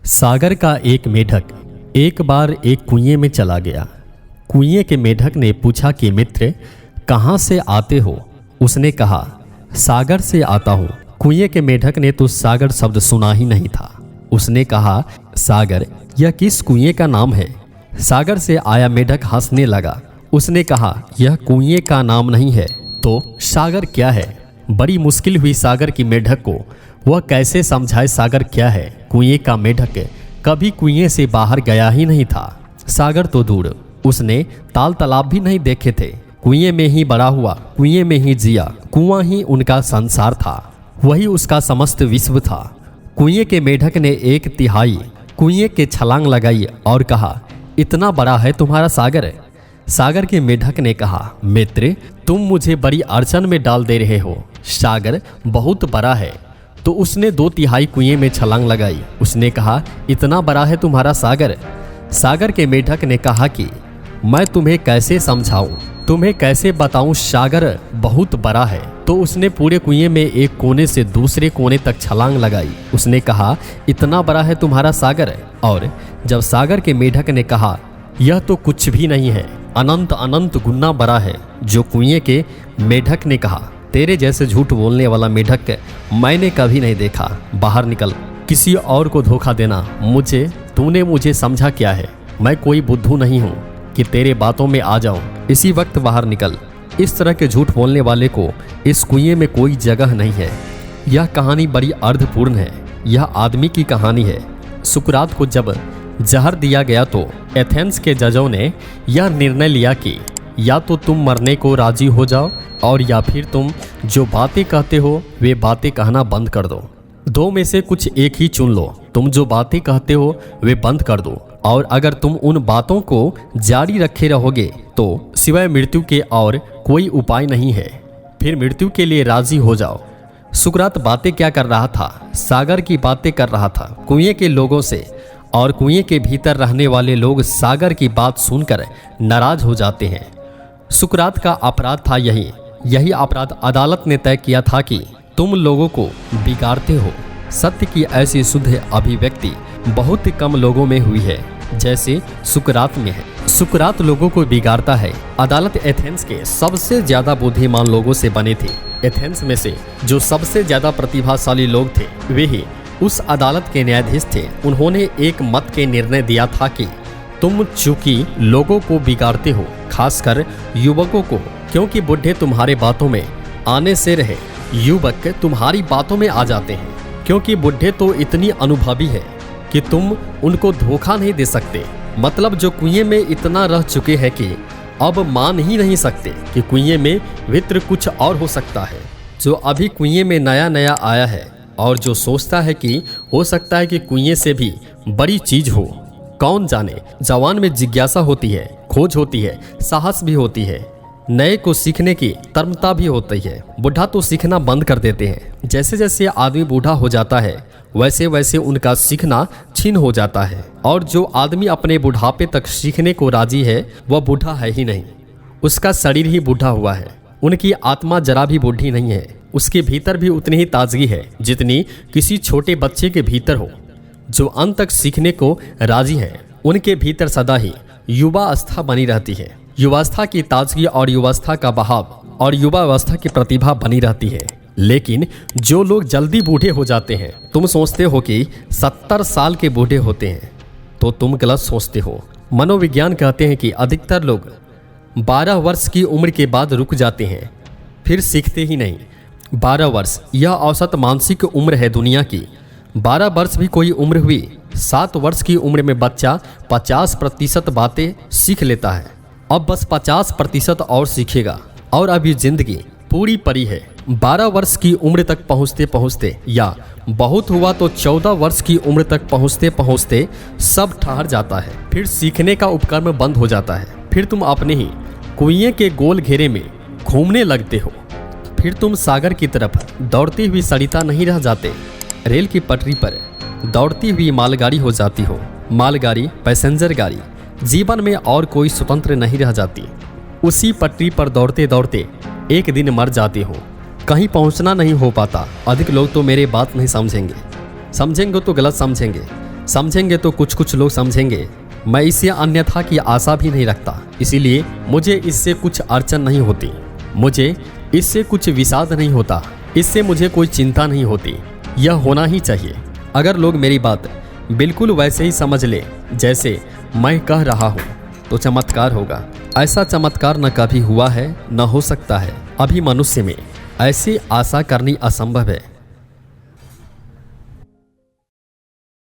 सागर का एक मेढक एक बार एक कुएं में चला गया। कुएं के मेढक ने पूछा कि मित्र, कहाँ से आते हो? उसने कहा, सागर से आता हूँ। कुएं के मेढक ने तो सागर शब्द सुना ही नहीं था। उसने कहा, सागर, यह किस कुएं का नाम है? सागर से आया मेढक हंसने लगा। उसने कहा, यह कुएं का नाम नहीं है तो सागर क्या है? बड़ी मुश्किल हुई सागर की मेढक को। वह कैसे समझाए सागर क्या है? कुएं का मेढक कभी कुएं से बाहर गया ही नहीं था। सागर तो दूर, उसने ताल तालाब भी नहीं देखे थे। कुएं में ही बड़ा हुआ, कुएं में ही जिया। कुआं ही उनका संसार था, वही उसका समस्त विश्व था। कुएं के मेढक ने 1/3 कुएं के छलांग लगाई और कहा, इतना बड़ा है तुम्हारा सागर? सागर के मेढक ने कहा, मित्र, तुम मुझे बड़ी अड़चन में डाल दे रहे हो। सागर बहुत बड़ा है। तो उसने 2/3 कुएं में छलांग लगाई। उसने कहा, इतना बड़ा है तुम्हारा सागर? सागर के मेढक ने कहा कि मैं तुम्हें कैसे समझाऊं, तुम्हें कैसे बताऊं, सागर बहुत बड़ा है। तो उसने पूरे कुएं में एक कोने से दूसरे कोने तक छलांग लगाई। उसने कहा, इतना बड़ा है तुम्हारा सागर? और जब सागर के मेढक ने कहा, यह तो कुछ भी नहीं है, अनंत अनंत गुना बड़ा है, जो कुएं के मेढक ने कहा, तेरे जैसे झूठ बोलने वाला मेढक मैंने कभी नहीं देखा। बाहर निकल, किसी और को धोखा देना। तूने मुझे समझा क्या है? मैं कोई बुद्धू नहीं हूँ कि तेरे बातों में आ जाऊं। इसी वक्त बाहर निकल। इस तरह के झूठ बोलने वाले को इस कुएं में कोई जगह नहीं है। यह कहानी बड़ी अर्थपूर्ण है। यह आदमी की कहानी है। सुकरात को जब जहर दिया गया तो एथेंस के जजों ने यह निर्णय लिया कि या तो तुम मरने को राजी हो जाओ और या फिर तुम जो बातें कहते हो वे बातें कहना बंद कर दो। दो में से कुछ एक ही चुन लो। तुम जो बातें कहते हो वे बंद कर दो, और अगर तुम उन बातों को जारी रखे रहोगे तो सिवाय मृत्यु के और कोई उपाय नहीं है। फिर मृत्यु के लिए राजी हो जाओ। सुकरात बातें क्या कर रहा था? सागर की बातें कर रहा था, कुएं के लोगों से। और कुएं के भीतर रहने वाले लोग सागर की बात सुनकर नाराज हो जाते हैं। सुकरात का अपराध था यही अपराध अदालत ने तय किया था कि तुम लोगों को बिगाड़ते हो। सत्य की ऐसी शुद्ध अभिव्यक्ति बहुत कम लोगों में हुई है जैसे सुकरात में है। सुकरात लोगों को बिगाड़ता है। अदालत एथेंस के सबसे ज्यादा बुद्धिमान लोगों से बने थे। एथेंस में से जो सबसे ज्यादा प्रतिभाशाली लोग थे वे ही उस अदालत के न्यायाधीश थे। उन्होंने एक मत के निर्णय दिया था कि तुम चूंकि लोगों को बिगाड़ते हो, खासकर युवकों को, क्योंकि बुढ़े तुम्हारे बातों में आने से रहे, युवक तुम्हारी बातों में आ जाते हैं। क्योंकि बुढ़े तो इतनी अनुभवी है कि तुम उनको धोखा नहीं दे सकते। मतलब जो कुएं में इतना रह चुके हैं कि अब मान ही नहीं सकते कि कुएं में भीतर कुछ और हो सकता है। जो अभी कुएं में नया नया आया है और जो सोचता है कि हो सकता है कि कुएं से भी बड़ी चीज हो। कौन जाने। जवान में जिज्ञासा होती है, खोज होती है, साहस भी होती है, नए को सीखने की तरमता भी होती है। बूढ़ा तो सीखना बंद कर देते हैं। जैसे जैसे आदमी बूढ़ा हो जाता है वैसे वैसे उनका सीखना छीन हो जाता है। और जो आदमी अपने बुढ़ापे तक सीखने को राजी है वह बूढ़ा है ही नहीं, उसका शरीर ही बूढ़ा हुआ है। उनकी आत्मा जरा भी बूढ़ी नहीं है। उसके भीतर भी उतनी ही ताजगी है जितनी किसी छोटे बच्चे के भीतर हो। जो अंत तक सीखने को राजी है उनके भीतर सदा ही युवावस्था बनी रहती है। युवावस्था की ताजगी और युवावस्था का बहाव और युवावस्था की प्रतिभा बनी रहती है। लेकिन जो लोग जल्दी बूढ़े हो जाते हैं, तुम सोचते हो कि 70 साल के बूढ़े होते हैं, तो तुम गलत सोचते हो। मनोविज्ञान कहते हैं कि अधिकतर लोग 12 वर्ष की उम्र के बाद रुक जाते हैं, फिर सीखते ही नहीं। 12 वर्ष यह औसत मानसिक उम्र है दुनिया की। 12 वर्ष भी कोई उम्र हुई। 7 वर्ष की उम्र में बच्चा 50% बातें सीख लेता है। अब बस 50% और सीखेगा और अभी जिंदगी पूरी पड़ी है। 12 वर्ष की उम्र तक पहुँचते पहुँचते या बहुत हुआ तो 14 वर्ष की उम्र तक पहुँचते पहुँचते सब ठहर जाता है। फिर सीखने का उपक्रम बंद हो जाता है। फिर तुम अपने ही कुएं के गोल घेरे में घूमने लगते हो। फिर तुम सागर की तरफ दौड़ती हुई सरिता नहीं रह जाते, रेल की पटरी पर दौड़ती हुई मालगाड़ी हो जाती हो। मालगाड़ी, पैसेंजर गाड़ी, जीवन में और कोई स्वतंत्र नहीं रह जाती। उसी पटरी पर दौड़ते दौड़ते एक दिन मर जाती हो। कहीं पहुंचना नहीं हो पाता। अधिक लोग तो मेरे बात नहीं समझेंगे तो गलत समझेंगे। समझेंगे तो कुछ कुछ लोग समझेंगे। मैं इससे अन्यथा की आशा भी नहीं रखता, इसीलिए मुझे इससे कुछ अड़चन नहीं होती, मुझे इससे कुछ विषाद नहीं होता, इससे मुझे कोई चिंता नहीं होती। यह होना ही चाहिए। अगर लोग मेरी बात बिल्कुल वैसे ही समझ ले जैसे मैं कह रहा हूँ तो चमत्कार होगा। ऐसा चमत्कार न कभी हुआ है न हो सकता है। अभी मनुष्य में ऐसी आशा करनी असंभव है।